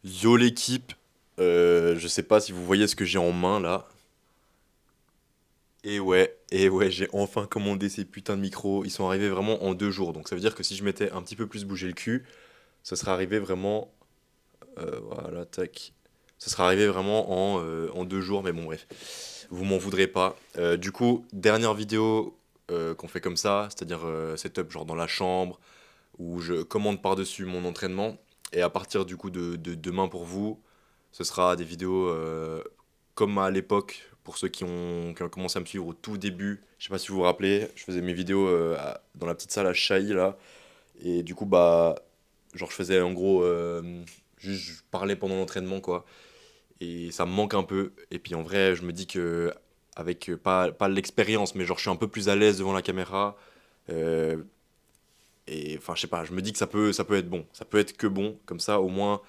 Yo l'équipe, je sais pas si vous voyez ce que j'ai en main là. Et ouais, j'ai enfin commandé ces putains de micros. Ils sont arrivés vraiment en 2 jours. Donc ça veut dire que si je m'étais un petit peu plus bougé le cul, ça serait arrivé vraiment. Voilà, tac. Ça serait arrivé vraiment en 2 jours, mais bon, bref. Vous m'en voudrez pas. Du coup, dernière vidéo qu'on fait comme ça, c'est-à-dire setup genre dans la chambre, où je commande par-dessus mon entraînement. Et à partir du coup de demain pour vous, ce sera des vidéos comme à l'époque, pour ceux qui ont commencé à me suivre au tout début. Je sais pas si vous vous rappelez, je faisais mes vidéos dans la petite salle à Chailly là. Et du coup, bah, genre je faisais en gros, juste je parlais pendant l'entraînement quoi. Et ça me manque un peu. Et puis en vrai, je me dis que avec pas l'expérience, mais genre je suis un peu plus à l'aise devant la caméra. euh, et enfin, je sais pas, je me dis que ça peut être bon. Ça peut être que bon. Comme ça, au moins,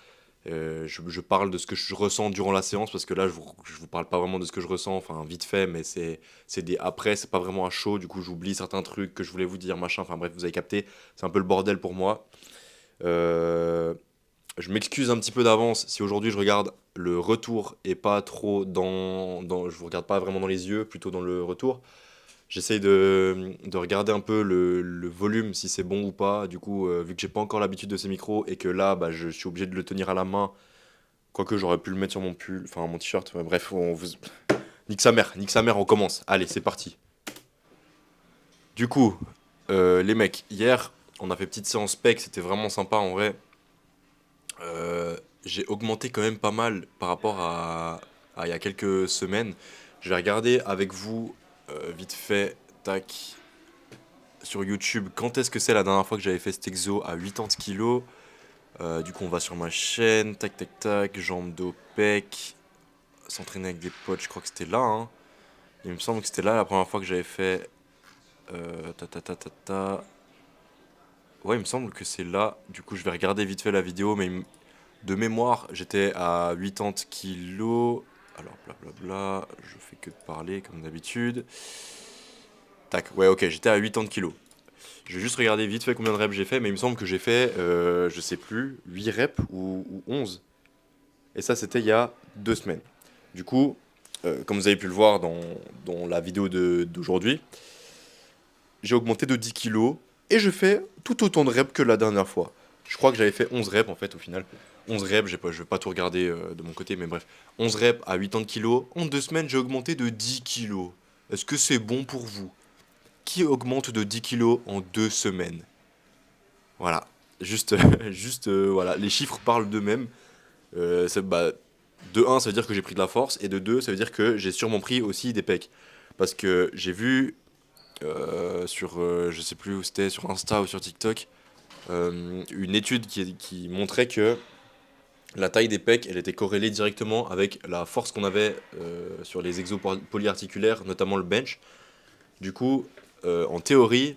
je parle de ce que je ressens durant la séance. Parce que là, je vous parle pas vraiment de ce que je ressens. Enfin, vite fait, mais c'est des après. C'est pas vraiment à chaud. Du coup, j'oublie certains trucs que je voulais vous dire, machin. Enfin, bref, vous avez capté. C'est un peu le bordel pour moi. Euh, je m'excuse un petit peu d'avance si aujourd'hui je regarde le retour et pas trop je vous regarde pas vraiment dans les yeux, plutôt dans le retour. J'essaye de regarder un peu le volume, si c'est bon ou pas. Du coup, vu que j'ai pas encore l'habitude de ces micros et que là, bah, je suis obligé de le tenir à la main, quoique j'aurais pu le mettre sur mon pull, enfin mon t-shirt. Ouais, bref, nique sa mère, on commence. Allez, c'est parti. Du coup, les mecs, hier, on a fait petite séance spec, c'était vraiment sympa en vrai. J'ai augmenté quand même pas mal par rapport à il y a quelques semaines. Je vais regarder avec vous, vite fait, tac, sur YouTube, quand est-ce que c'est la dernière fois que j'avais fait cet exo à 80 kilos. Du coup, on va sur ma chaîne, tac, tac, tac, jambes dos, pec, s'entraîner avec des potes, je crois que c'était là, hein. Il me semble que c'était là la première fois que j'avais fait. Ta ta ta ta ta. Ouais, il me semble que c'est là. Du coup, je vais regarder vite fait la vidéo, mais de mémoire, j'étais à 80 kilos. Alors, blablabla, je fais que de parler comme d'habitude. Tac, ouais, ok, j'étais à 80 kilos. Je vais juste regarder vite fait combien de reps j'ai fait, mais il me semble que j'ai fait, je sais plus, 8 reps ou 11. Et ça, c'était il y a 2 semaines. Du coup, comme vous avez pu le voir dans la vidéo d'aujourd'hui, j'ai augmenté de 10 kilos et je fais tout autant de reps que la dernière fois. Je crois que j'avais fait 11 reps en fait au final. 11 reps, je vais pas tout regarder de mon côté, mais bref. 11 reps à 80 kilos. En 2 semaines, j'ai augmenté de 10 kilos. Est-ce que c'est bon pour vous? Qui augmente de 10 kilos en 2 semaines? Voilà. Juste, voilà. Les chiffres parlent d'eux-mêmes. Bah, de un, ça veut dire que j'ai pris de la force. Et de 2, ça veut dire que j'ai sûrement pris aussi des pecs. Parce que j'ai vu sur, je sais plus où c'était, sur Insta ou sur TikTok, une étude qui montrait que la taille des pecs, elle était corrélée directement avec la force qu'on avait sur les exos polyarticulaires, notamment le bench. Du coup, en théorie,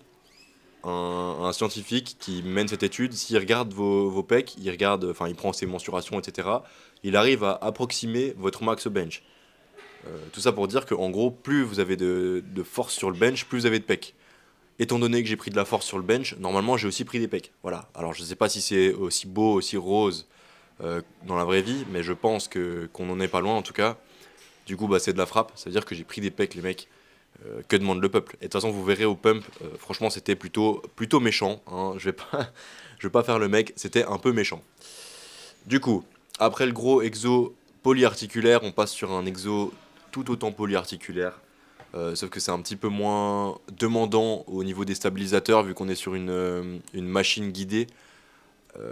un scientifique qui mène cette étude, s'il regarde vos pecs, il regarde, enfin, il prend ses mensurations, etc. Il arrive à approximer votre max bench. Tout ça pour dire qu'en gros, plus vous avez de force sur le bench, plus vous avez de pecs. Étant donné que j'ai pris de la force sur le bench, normalement j'ai aussi pris des pecs. Voilà. Alors je sais pas si c'est aussi beau, aussi rose dans la vraie vie, mais je pense que qu'on en est pas loin en tout cas. Du coup, bah, c'est de la frappe. Ça veut dire que j'ai pris des pecs, les mecs. Que demande le peuple? Et de toute façon, vous verrez au pump, franchement, c'était plutôt méchant, hein. Je vais pas faire le mec, c'était un peu méchant. Du coup, après le gros exo polyarticulaire, on passe sur un exo tout autant polyarticulaire. Sauf que c'est un petit peu moins demandant au niveau des stabilisateurs, vu qu'on est sur une machine guidée.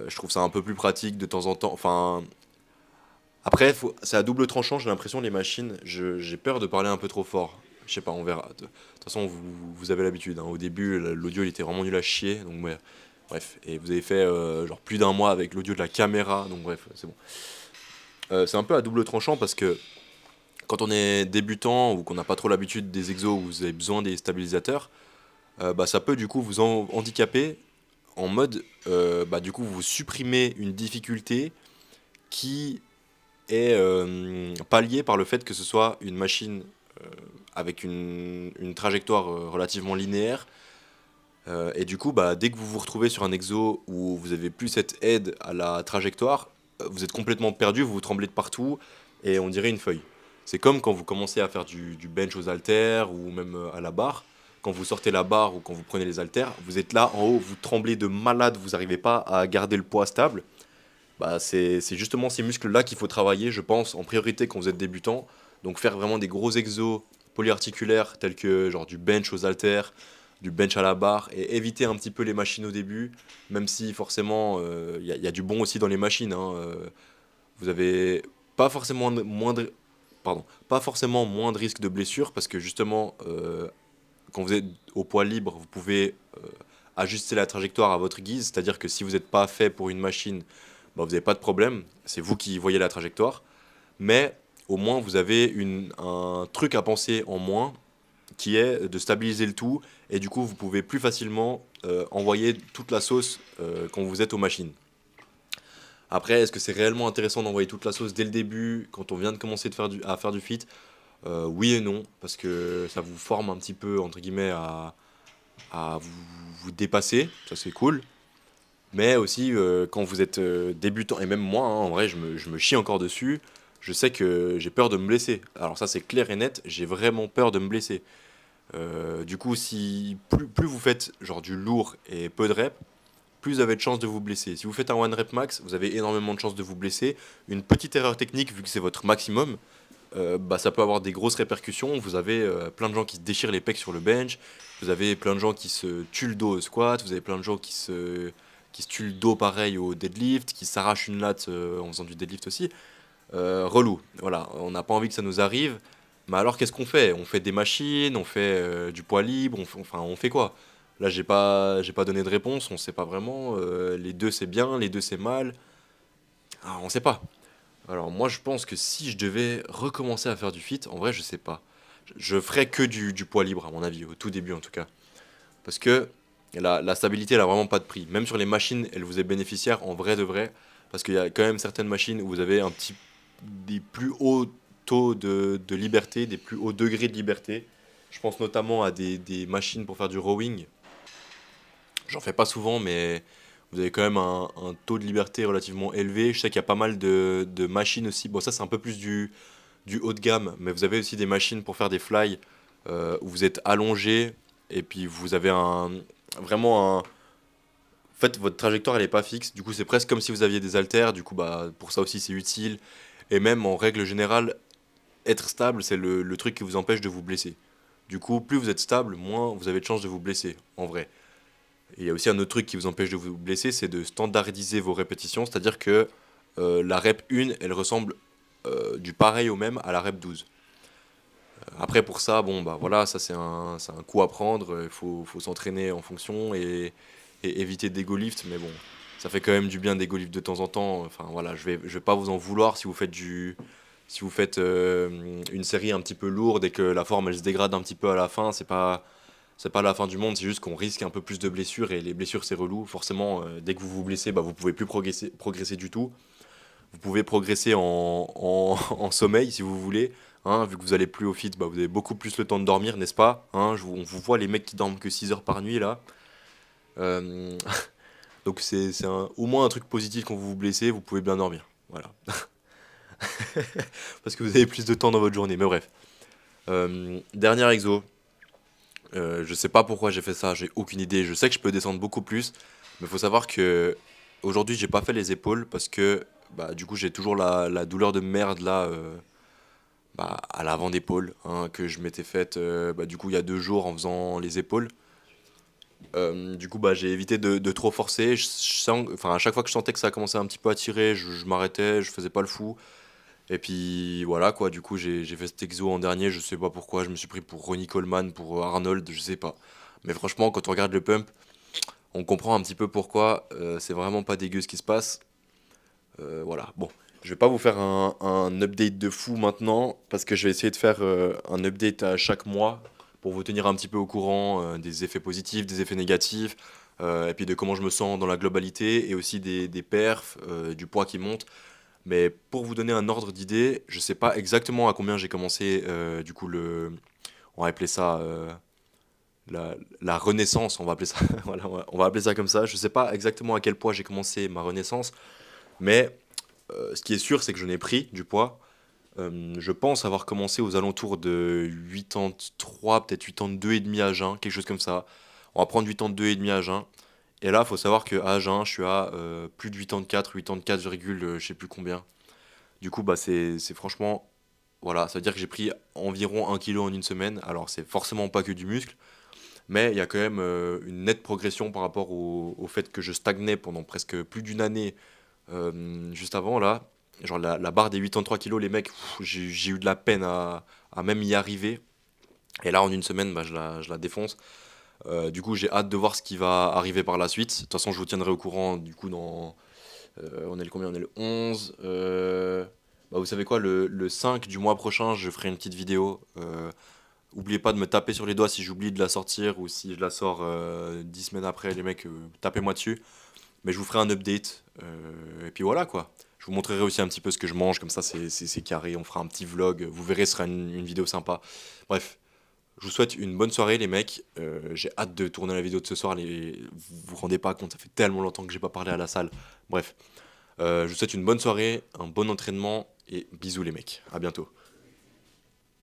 Je trouve ça un peu plus pratique de temps en temps. Enfin, après, c'est à double tranchant, j'ai l'impression, les machines. J'ai peur de parler un peu trop fort. Je sais pas, on verra. De toute façon, vous avez l'habitude, hein. Au début, l'audio il était vraiment nul à chier. Donc, ouais, bref. Et vous avez fait genre plus d'un mois avec l'audio de la caméra. Donc, bref, c'est bon. C'est un peu à double tranchant parce que quand on est débutant ou qu'on n'a pas trop l'habitude des exos où vous avez besoin des stabilisateurs, bah, ça peut du coup vous handicaper en mode, bah, du coup, vous supprimez une difficulté qui est palliée par le fait que ce soit une machine avec une trajectoire relativement linéaire. Et du coup, bah, dès que vous vous retrouvez sur un exo où vous avez plus cette aide à la trajectoire, vous êtes complètement perdu, vous vous tremblez de partout, et on dirait une feuille. C'est comme quand vous commencez à faire du bench aux haltères, ou même à la barre. Quand vous sortez la barre ou quand vous prenez les haltères, vous êtes là en haut, vous tremblez de malade, vous n'arrivez pas à garder le poids stable. Bah, c'est justement ces muscles-là qu'il faut travailler, je pense, en priorité quand vous êtes débutant. Donc faire vraiment des gros exos polyarticulaires tels que genre du bench aux haltères, du bench à la barre, et éviter un petit peu les machines au début, même si forcément il y a du bon aussi dans les machines, hein. Vous avez pas forcément pas forcément moins de risques de blessure parce que justement quand vous êtes au poids libre, vous pouvez ajuster la trajectoire à votre guise, c'est-à-dire que si vous n'êtes pas fait pour une machine, bah, vous n'avez pas de problème, c'est vous qui voyez la trajectoire, mais au moins vous avez un truc à penser en moins qui est de stabiliser le tout et du coup vous pouvez plus facilement envoyer toute la sauce quand vous êtes aux machines. Après, est-ce que c'est réellement intéressant d'envoyer toute la sauce dès le début quand on vient de commencer à faire du fit? Oui et non, parce que ça vous forme un petit peu, entre guillemets, à vous dépasser, ça c'est cool. Mais aussi, quand vous êtes débutant, et même moi, hein, en vrai, je me chie encore dessus, je sais que j'ai peur de me blesser. Alors ça c'est clair et net, j'ai vraiment peur de me blesser. Du coup, si plus vous faites genre du lourd et peu de reps, plus vous avez de chances de vous blesser. Si vous faites un one rep max, vous avez énormément de chances de vous blesser. Une petite erreur technique, vu que c'est votre maximum, bah, ça peut avoir des grosses répercussions. Vous avez plein de gens qui se déchirent les pecs sur le bench, vous avez plein de gens qui se tuent le dos au squat, vous avez plein de gens qui se tuent le dos pareil au deadlift, qui s'arrachent une latte en faisant du deadlift aussi. Relou, voilà, on n'a pas envie que ça nous arrive. Mais alors qu'est-ce qu'on fait? On fait des machines, on fait du poids libre, enfin on fait quoi? Là j'ai pas donné de réponse, on sait pas vraiment. Les deux c'est bien, les deux c'est mal. Ah, on sait pas. Alors moi je pense que si je devais recommencer à faire du fit, en vrai je sais pas. Je ferais que du poids libre à mon avis, au tout début en tout cas. Parce que la stabilité elle a vraiment pas de prix. Même sur les machines, elle vous est bénéficiaire en vrai de vrai. Parce qu'il y a quand même certaines machines où vous avez des plus hauts taux de liberté, des plus hauts degrés de liberté. Je pense notamment à des machines pour faire du rowing. J'en fais pas souvent, mais vous avez quand même un taux de liberté relativement élevé. Je sais qu'il y a pas mal de machines aussi. Bon, ça, c'est un peu plus du haut de gamme, mais vous avez aussi des machines pour faire des fly où vous êtes allongé et puis vous avez vraiment un. En fait, votre trajectoire, elle est pas fixe. Du coup, c'est presque comme si vous aviez des haltères. Du coup, bah, pour ça aussi, c'est utile. Et même en règle générale, être stable, c'est le truc qui vous empêche de vous blesser. Du coup, plus vous êtes stable, moins vous avez de chances de vous blesser, en vrai. Et il y a aussi un autre truc qui vous empêche de vous blesser, c'est de standardiser vos répétitions, c'est-à-dire que la rep 1, elle ressemble du pareil au même à la rep 12. Après, pour ça, bon, bah voilà, ça c'est un coup à prendre, il faut s'entraîner en fonction et éviter d'ego lift, mais bon, ça fait quand même du bien d'ego lift de temps en temps. Enfin voilà, je vais pas vous en vouloir si vous faites une série un petit peu lourde et que la forme elle se dégrade un petit peu à la fin, c'est pas la fin du monde, c'est juste qu'on risque un peu plus de blessures et les blessures c'est relou. Forcément, dès que vous vous blessez, bah, vous pouvez plus progresser du tout. Vous pouvez progresser en sommeil si vous voulez. Hein, vu que vous allez plus au fit, bah, vous avez beaucoup plus le temps de dormir, n'est-ce pas? Hein, on vous voit les mecs qui dorment que 6 heures par nuit là. Euh, donc c'est au moins un truc positif quand vous vous blessez, vous pouvez bien dormir. Voilà. Parce que vous avez plus de temps dans votre journée. Mais bref. Dernier exo. Je sais pas pourquoi j'ai fait ça, j'ai aucune idée. Je sais que je peux descendre beaucoup plus, mais il faut savoir que aujourd'hui j'ai pas fait les épaules parce que bah, du coup j'ai toujours la douleur de merde là bah, à l'avant d'épaule hein, que je m'étais faite bah, du coup il y a 2 jours en faisant les épaules. Du coup bah, j'ai évité de trop forcer. Enfin, à chaque fois que je sentais que ça commençait un petit peu à tirer, je m'arrêtais, je faisais pas le fou. Et puis voilà quoi, du coup j'ai fait cet exo en dernier, je sais pas pourquoi, je me suis pris pour Ronnie Coleman, pour Arnold, je sais pas. Mais franchement, quand on regarde le pump, on comprend un petit peu pourquoi, c'est vraiment pas dégueu ce qui se passe. Voilà, bon, je vais pas vous faire un update de fou maintenant, parce que je vais essayer de faire un update à chaque mois, pour vous tenir un petit peu au courant des effets positifs, des effets négatifs, et puis de comment je me sens dans la globalité, et aussi des perfs, du poids qui monte. Mais pour vous donner un ordre d'idée, je sais pas exactement à combien j'ai commencé, du coup, on va appeler ça la renaissance, on va appeler ça, voilà, on va appeler ça comme ça. Je sais pas exactement à quel poids j'ai commencé ma renaissance, mais Ce qui est sûr, c'est que je n'ai pris du poids. Je pense avoir commencé aux alentours de 83, peut-être 82 et demi à jeun, quelque chose comme ça. On va prendre 82 et demi à jeun. Et là, il faut savoir que à jeun, je suis à plus de 84, 84, je sais plus combien. Du coup, bah c'est franchement, voilà, ça veut dire que j'ai pris environ 1 kilo en une semaine. Alors, c'est forcément pas que du muscle, mais il y a quand même une nette progression par rapport au fait que je stagnais pendant presque plus d'une année juste avant, là. Genre la barre des 83 kilos, les mecs, j'ai eu de la peine à même y arriver. Et là, en une semaine, bah, je la défonce. Du coup, j'ai hâte de voir ce qui va arriver par la suite. De toute façon, je vous tiendrai au courant, du coup, dans... on est le combien? On est le 11. Bah, vous savez quoi, le 5 du mois prochain, je ferai une petite vidéo. Oubliez pas de me taper sur les doigts si j'oublie de la sortir ou si je la sors 10 semaines après, les mecs, tapez-moi dessus. Mais je vous ferai un update. Et puis voilà quoi. Je vous montrerai aussi un petit peu ce que je mange, comme ça c'est carré. On fera un petit vlog. Vous verrez, ce sera une vidéo sympa. Bref, je vous souhaite une bonne soirée les mecs. J'ai hâte de tourner la vidéo de ce soir. Vous vous rendez pas compte, ça fait tellement longtemps que j'ai pas parlé à la salle. Bref, je vous souhaite une bonne soirée, un bon entraînement et bisous les mecs. À bientôt.